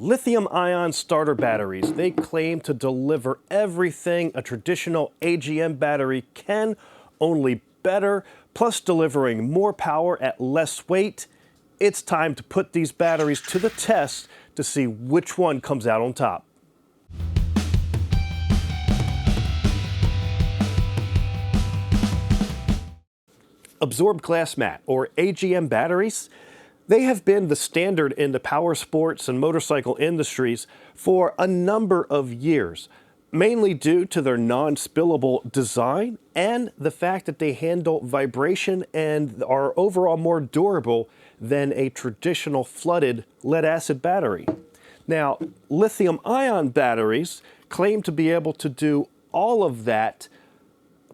Lithium-ion starter batteries, they claim to deliver everything a traditional AGM battery can, only better, plus delivering more power at less weight. It's time to put these batteries to the test to see which one comes out on top. Absorbed glass mat, or AGM batteries, they have been the standard in the power sports and motorcycle industries for a number of years, mainly due to their non-spillable design and the fact that they handle vibration and are overall more durable than a traditional flooded lead-acid battery. Now, lithium-ion batteries claim to be able to do all of that,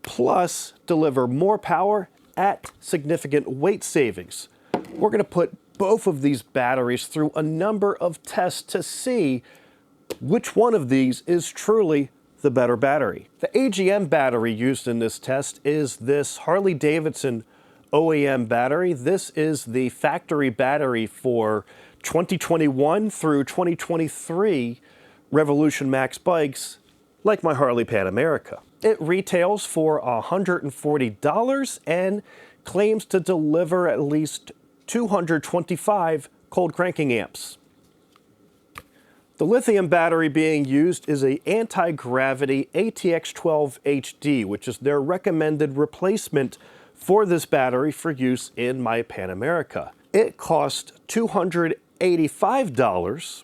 plus deliver more power at significant weight savings. We're going to put both of these batteries through a number of tests to see which one of these is truly the better battery. The AGM battery used in this test is this Harley-Davidson OEM battery. This is the factory battery for 2021 through 2023 Revolution Max bikes, like my Harley Pan America. It retails for $140 and claims to deliver at least 225 cold cranking amps. The lithium battery being used is an anti-gravity ATX12 HD, which is their recommended replacement for this battery for use in my Pan America. It cost $285,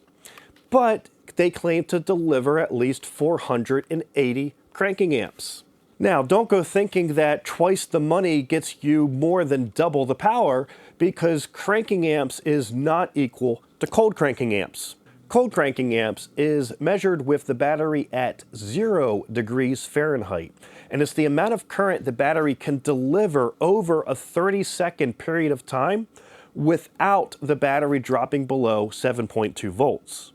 but they claim to deliver at least 480 cranking amps. Now, don't go thinking that twice the money gets you more than double the power, because cranking amps is not equal to cold cranking amps. Cold cranking amps is measured with the battery at 0 degrees Fahrenheit, and it's the amount of current the battery can deliver over a 30-second period of time without the battery dropping below 7.2 volts.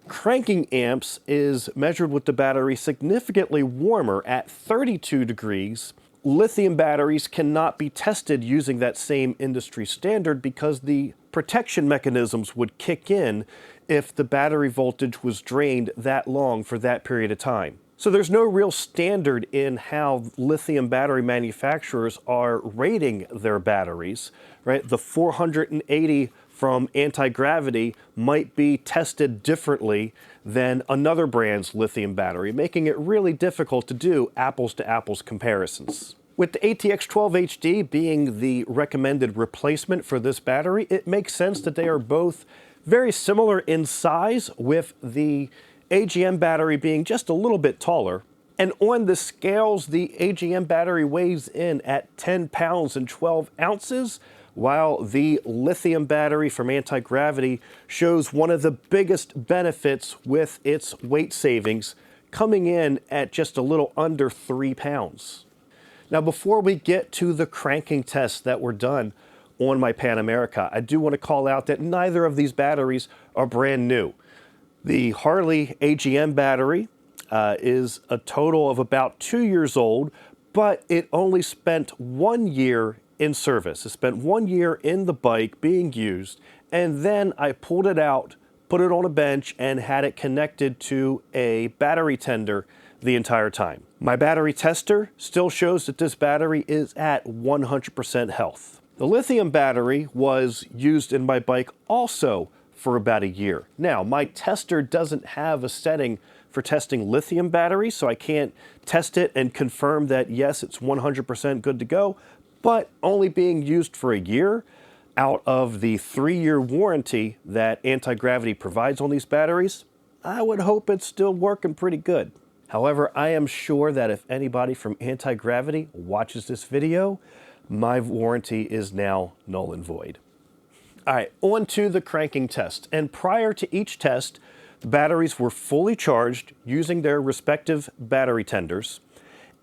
Cranking amps is measured with the battery significantly warmer at 32 degrees. Lithium batteries cannot be tested using that same industry standard because the protection mechanisms would kick in if the battery voltage was drained that long for that period of time. So there's no real standard in how lithium battery manufacturers are rating their batteries, right? The 480 from anti-gravity might be tested differently than another brand's lithium battery, making it really difficult to do apples-to-apples comparisons. With the ATX12 HD being the recommended replacement for this battery, it makes sense that they are both very similar in size, with the AGM battery being just a little bit taller. And on the scales, the AGM battery weighs in at 10 pounds and 12 ounces, while the lithium battery from anti-gravity shows one of the biggest benefits with its weight savings, coming in at just a little under 3 pounds. Now, before we get to the cranking tests that were done on my Pan America, I do want to call out that neither of these batteries are brand new. The Harley AGM battery is a total of about 2 years old, but it only spent 1 year in service. It spent 1 year in the bike being used, and then I pulled it out, put it on a bench, and had it connected to a battery tender the entire time. My battery tester still shows that this battery is at 100% health. The lithium battery was used in my bike also for about a year. Now, my tester doesn't have a setting for testing lithium batteries, so I can't test it and confirm that yes, it's 100% good to go, but only being used for a year out of the 3-year warranty that anti-gravity provides on these batteries, I would hope it's still working pretty good. However, I am sure that if anybody from anti-gravity watches this video, my warranty is now null and void. All right, on to the cranking test. And prior to each test, the batteries were fully charged using their respective battery tenders.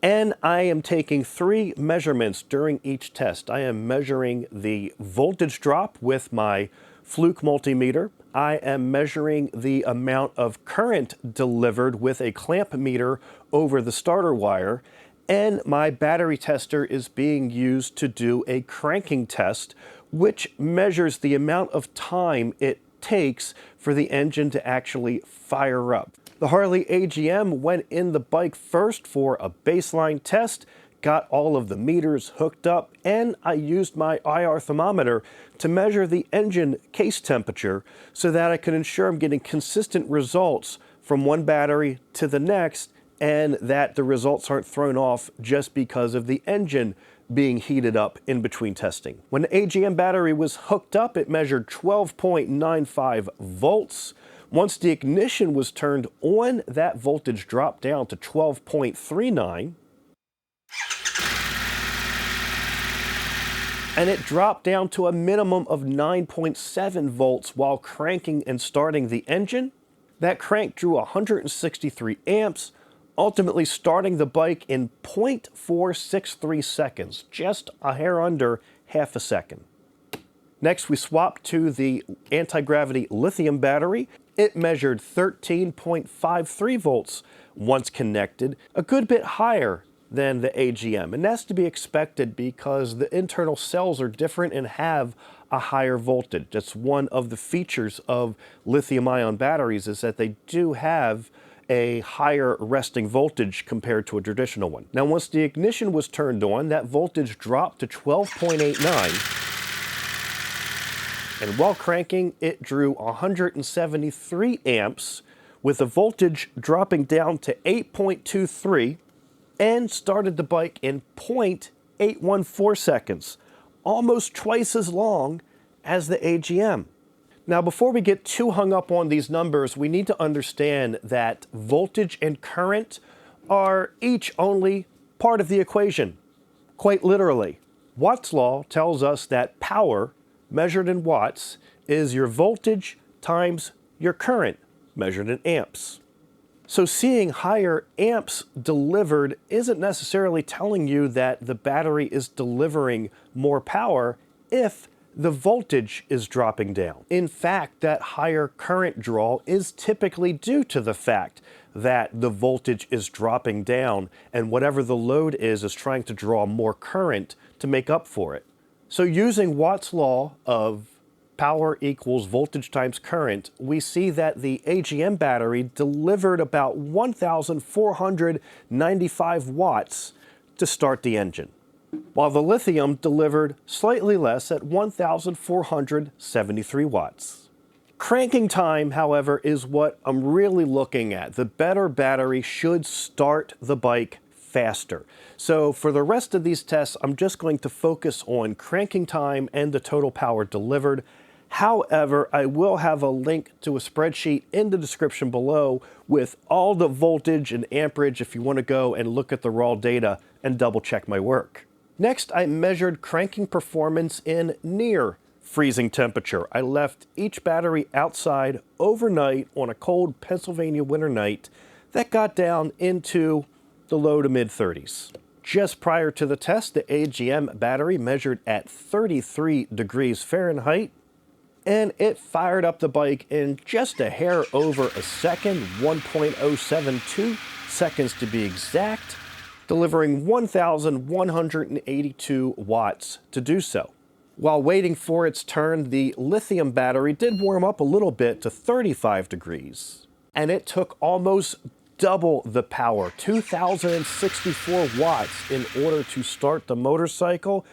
And I am taking 3 measurements during each test. I am measuring the voltage drop with my Fluke multimeter. I am measuring the amount of current delivered with a clamp meter over the starter wire. And my battery tester is being used to do a cranking test, which measures the amount of time it takes for the engine to actually fire up. The Harley AGM went in the bike first for a baseline test, got all of the meters hooked up, and I used my IR thermometer to measure the engine case temperature so that I could ensure I'm getting consistent results from one battery to the next, and that the results aren't thrown off just because of the engine being heated up in between testing. When the AGM battery was hooked up, it measured 12.95 volts. Once the ignition was turned on, that voltage dropped down to 12.39. And it dropped down to a minimum of 9.7 volts while cranking and starting the engine. That crank drew 163 amps, ultimately starting the bike in 0.463 seconds, just a hair under half a second. Next, we swapped to the anti-gravity lithium battery. It measured 13.53 volts once connected, a good bit higher than the AGM. And that's to be expected because the internal cells are different and have a higher voltage. That's one of the features of lithium-ion batteries, is that they do have a higher resting voltage compared to a traditional one. Now, once the ignition was turned on, that voltage dropped to 12.89. And while cranking, it drew 173 amps, with the voltage dropping down to 8.23, and started the bike in 0.814 seconds, almost twice as long as the AGM. Now, before we get too hung up on these numbers, we need to understand that voltage and current are each only part of the equation, quite literally. Watt's law tells us that power, measured in watts, is your voltage times your current, measured in amps. So seeing higher amps delivered isn't necessarily telling you that the battery is delivering more power if the voltage is dropping down. In fact, that higher current draw is typically due to the fact that the voltage is dropping down, and whatever the load is trying to draw more current to make up for it. So using Watt's law of power equals voltage times current, we see that the AGM battery delivered about 1,495 watts to start the engine, while the lithium delivered slightly less at 1,473 watts. Cranking time, however, is what I'm really looking at. The better battery should start the bike faster. So for the rest of these tests, I'm just going to focus on cranking time and the total power delivered. However, I will have a link to a spreadsheet in the description below with all the voltage and amperage if you want to go and look at the raw data and double check my work. Next, I measured cranking performance in near freezing temperature. I left each battery outside overnight on a cold Pennsylvania winter night that got down into the low to mid 30s. Just prior to the test, the AGM battery measured at 33 degrees Fahrenheit, and it fired up the bike in just a hair over a second, 1.072 seconds to be exact, delivering 1,182 watts to do so. While waiting for its turn, the lithium battery did warm up a little bit to 35 degrees, and it took almost double the power, 2,064 watts, in order to start the motorcycle,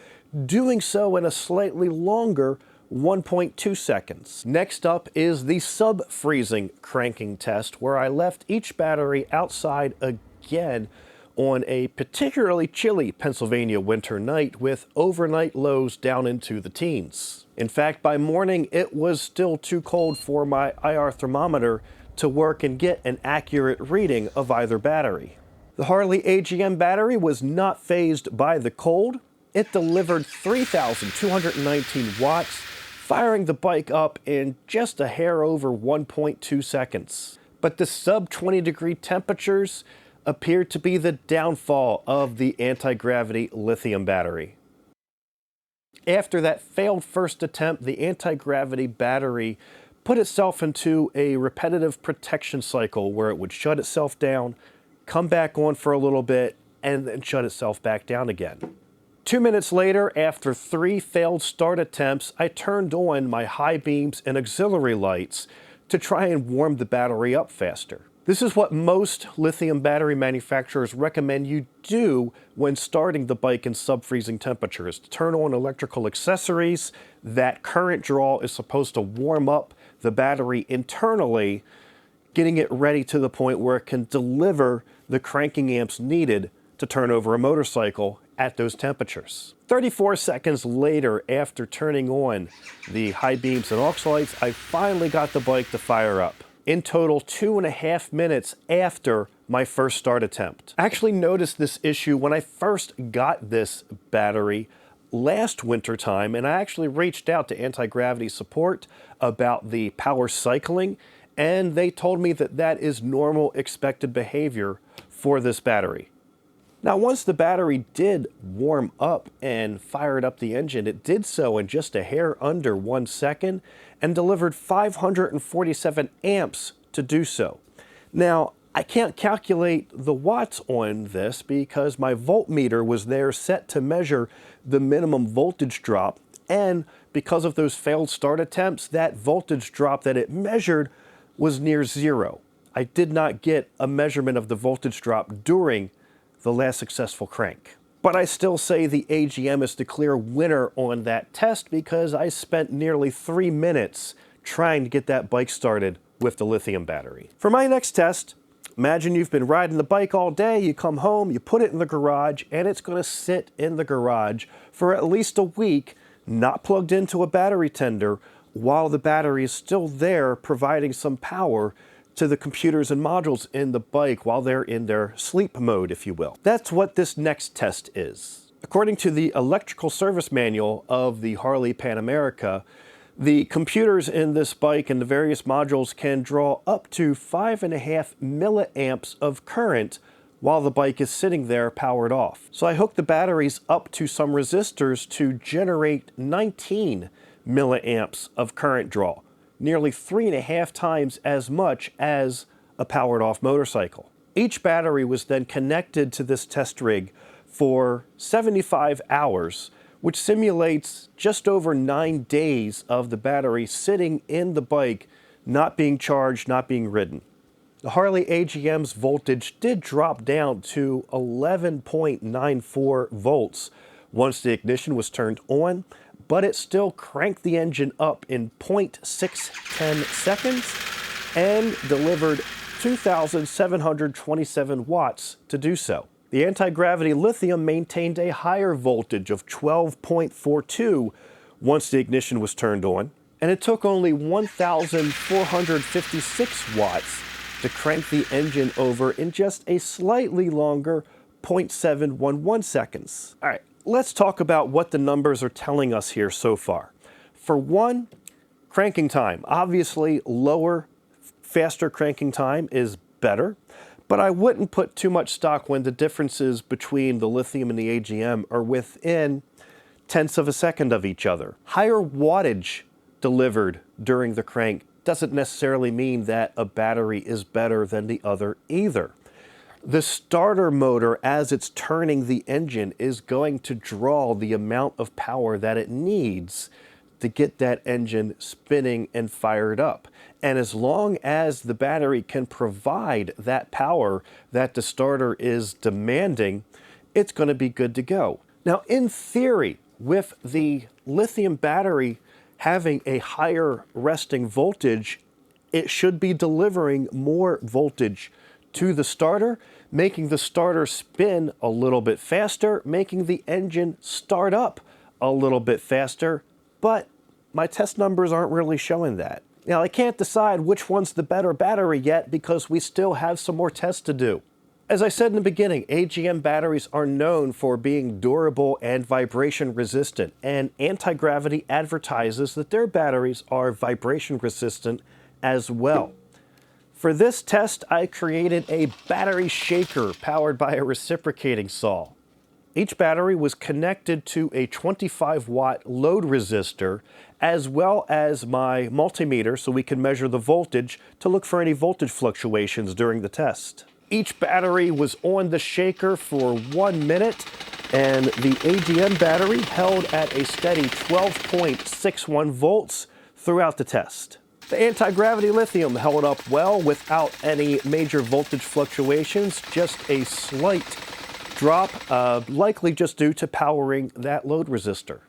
doing so in a slightly longer 1.2 seconds. Next up is the sub-freezing cranking test, where I left each battery outside again on a particularly chilly Pennsylvania winter night with overnight lows down into the teens. In fact, by morning, it was still too cold for my IR thermometer to work and get an accurate reading of either battery. The Harley AGM battery was not fazed by the cold. It delivered 3,219 watts, firing the bike up in just a hair over 1.2 seconds. But the sub 20 degree temperatures appeared to be the downfall of the anti-gravity lithium battery. After that failed first attempt, the anti-gravity battery put itself into a repetitive protection cycle where it would shut itself down, come back on for a little bit, and then shut itself back down again. 2 minutes later, after 3 failed start attempts, I turned on my high beams and auxiliary lights to try and warm the battery up faster. This is what most lithium battery manufacturers recommend you do when starting the bike in sub-freezing temperatures. Turn on electrical accessories. That current draw is supposed to warm up the battery internally, getting it ready to the point where it can deliver the cranking amps needed to turn over a motorcycle at those temperatures. 34 seconds later, after turning on the high beams and aux lights, I finally got the bike to fire up. In total, 2.5 minutes after my first start attempt. I actually noticed this issue when I first got this battery last winter time, and I actually reached out to anti-gravity support about the power cycling, and they told me that that is normal expected behavior for this battery. Now, once the battery did warm up and fired up the engine, it did so in just a hair under 1 second and delivered 547 amps to do so. Now, I can't calculate the watts on this because my voltmeter was there set to measure the minimum voltage drop, and because of those failed start attempts, that voltage drop that it measured was near zero. I did not get a measurement of the voltage drop during the last successful crank. But I still say the AGM is the clear winner on that test because I spent nearly 3 minutes trying to get that bike started with the lithium battery. For my next test, imagine you've been riding the bike all day, you come home, you put it in the garage, and it's going to sit in the garage for at least a week, not plugged into a battery tender, while the battery is still there providing some power to the computers and modules in the bike while they're in their sleep mode, if you will. That's what this next test is. According to the electrical service manual of the Harley Pan America, the computers in this bike and the various modules can draw up to 5.5 milliamps of current while the bike is sitting there powered off. So I hooked the batteries up to some resistors to generate 19 milliamps of current draw, nearly 3.5 times as much as a powered off motorcycle. Each battery was then connected to this test rig for 75 hours, which simulates just over 9 days of the battery sitting in the bike, not being charged, not being ridden. The Harley AGM's voltage did drop down to 11.94 volts once the ignition was turned on, but it still cranked the engine up in 0.610 seconds and delivered 2,727 watts to do so. The anti-gravity lithium maintained a higher voltage of 12.42 once the ignition was turned on, and it took only 1,456 watts to crank the engine over in just a slightly longer 0.711 seconds. All right. Let's talk about what the numbers are telling us here so far. For one, cranking time. Obviously, lower, faster cranking time is better, but I wouldn't put too much stock when the differences between the lithium and the AGM are within tenths of a second of each other. Higher wattage delivered during the crank doesn't necessarily mean that a battery is better than the other either. The starter motor, as it's turning the engine, is going to draw the amount of power that it needs to get that engine spinning and fired up. And as long as the battery can provide that power that the starter is demanding, it's going to be good to go. Now, in theory, with the lithium battery having a higher resting voltage, it should be delivering more voltage to the starter, making the starter spin a little bit faster, making the engine start up a little bit faster, but my test numbers aren't really showing that. Now, I can't decide which one's the better battery yet because we still have some more tests to do. As I said in the beginning, AGM batteries are known for being durable and vibration resistant, and anti-gravity advertises that their batteries are vibration resistant as well. For this test, I created a battery shaker powered by a reciprocating saw. Each battery was connected to a 25-watt load resistor, as well as my multimeter so we can measure the voltage to look for any voltage fluctuations during the test. Each battery was on the shaker for 1 minute, And the AGM battery held at a steady 12.61 volts throughout the test. The anti-gravity lithium held up well without any major voltage fluctuations, just a slight drop, likely just due to powering that load resistor.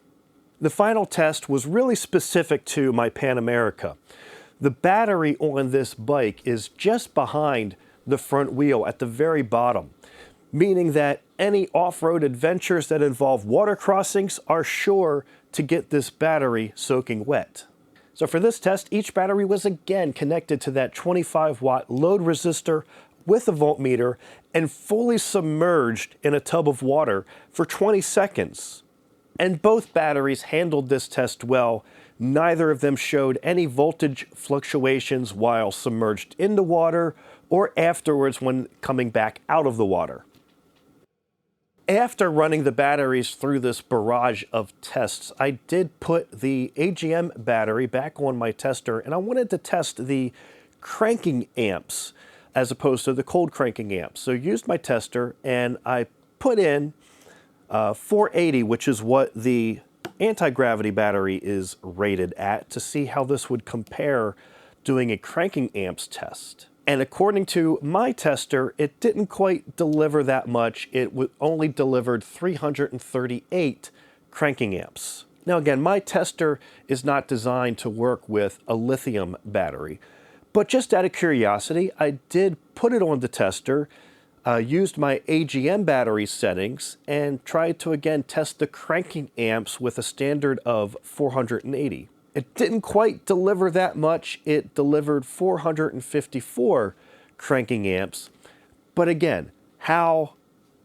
The final test was really specific to my Pan America. The battery on this bike is just behind the front wheel at the very bottom, meaning that any off-road adventures that involve water crossings are sure to get this battery soaking wet. So for this test, each battery was again connected to that 25-watt load resistor with a voltmeter and fully submerged in a tub of water for 20 seconds. And both batteries handled this test well. Neither of them showed any voltage fluctuations while submerged in the water or afterwards when coming back out of the water. After running the batteries through this barrage of tests, I did put the AGM battery back on my tester, and I wanted to test the cranking amps as opposed to the cold cranking amps. So I used my tester and I put in 480, which is what the anti-gravity battery is rated at, to see how this would compare doing a cranking amps test. And according to my tester, it didn't quite deliver that much. It only delivered 338 cranking amps. Now again, my tester is not designed to work with a lithium battery, but just out of curiosity, I did put it on the tester, used my AGM battery settings, and tried to again test the cranking amps with a standard of 480. It didn't quite deliver that much. It delivered 454 cranking amps. But again, how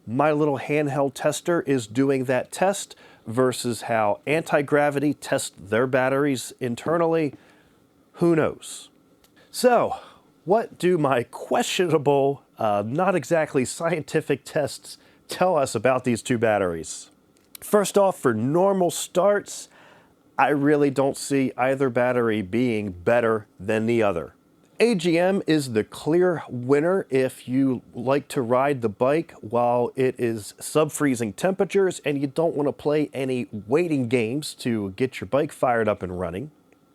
my little handheld tester is doing that test versus how anti-gravity tests their batteries internally, who knows? So, what do my questionable, not exactly scientific tests tell us about these two batteries? First off, for normal starts, I really don't see either battery being better than the other. AGM is the clear winner if you like to ride the bike while it is sub-freezing temperatures and you don't want to play any waiting games to get your bike fired up and running.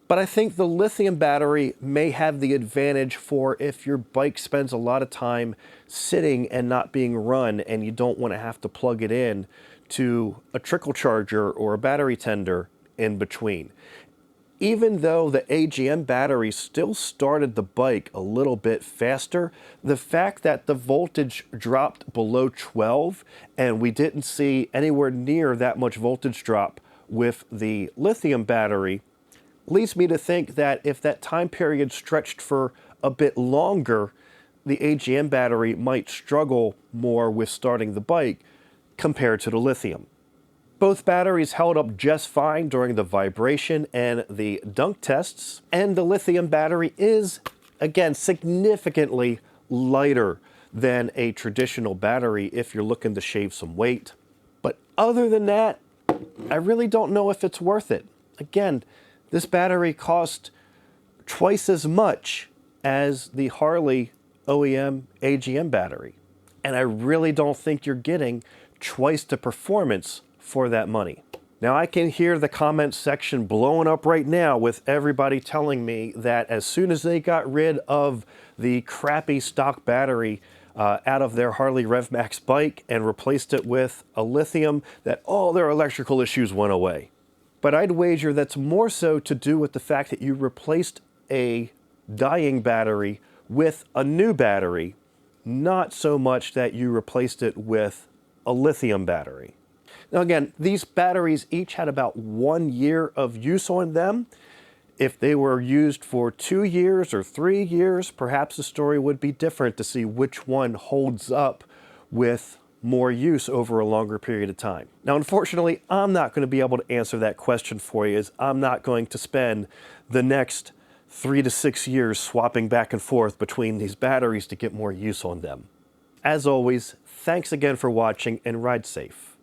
But I think the lithium battery may have the advantage for if your bike spends a lot of time sitting and not being run and you don't want to have to plug it in to a trickle charger or a battery tender in between. Even though the AGM battery still started the bike a little bit faster, the fact that the voltage dropped below 12 and we didn't see anywhere near that much voltage drop with the lithium battery leads me to think that if that time period stretched for a bit longer, the AGM battery might struggle more with starting the bike compared to the lithium. Both batteries held up just fine during the vibration and the dunk tests, and the lithium battery is, again, significantly lighter than a traditional battery if you're looking to shave some weight. But other than that, I really don't know if it's worth it. Again, this battery cost twice as much as the Harley OEM AGM battery, and I really don't think you're getting twice the performance for that money. Now I can hear the comments section blowing up right now with everybody telling me that as soon as they got rid of the crappy stock battery out of their Harley RevMax bike and replaced it with a lithium, that all their electrical issues went away. But I'd wager that's more so to do with the fact that you replaced a dying battery with a new battery, not so much that you replaced it with a lithium battery. Now again, these batteries each had about 1 year of use on them. If they were used for 2 years or 3 years, perhaps the story would be different to see which one holds up with more use over a longer period of time. Now, unfortunately, I'm not going to be able to answer that question for you, as I'm not going to spend the next 3 to 6 years swapping back and forth between these batteries to get more use on them. As always, thanks again for watching and ride safe.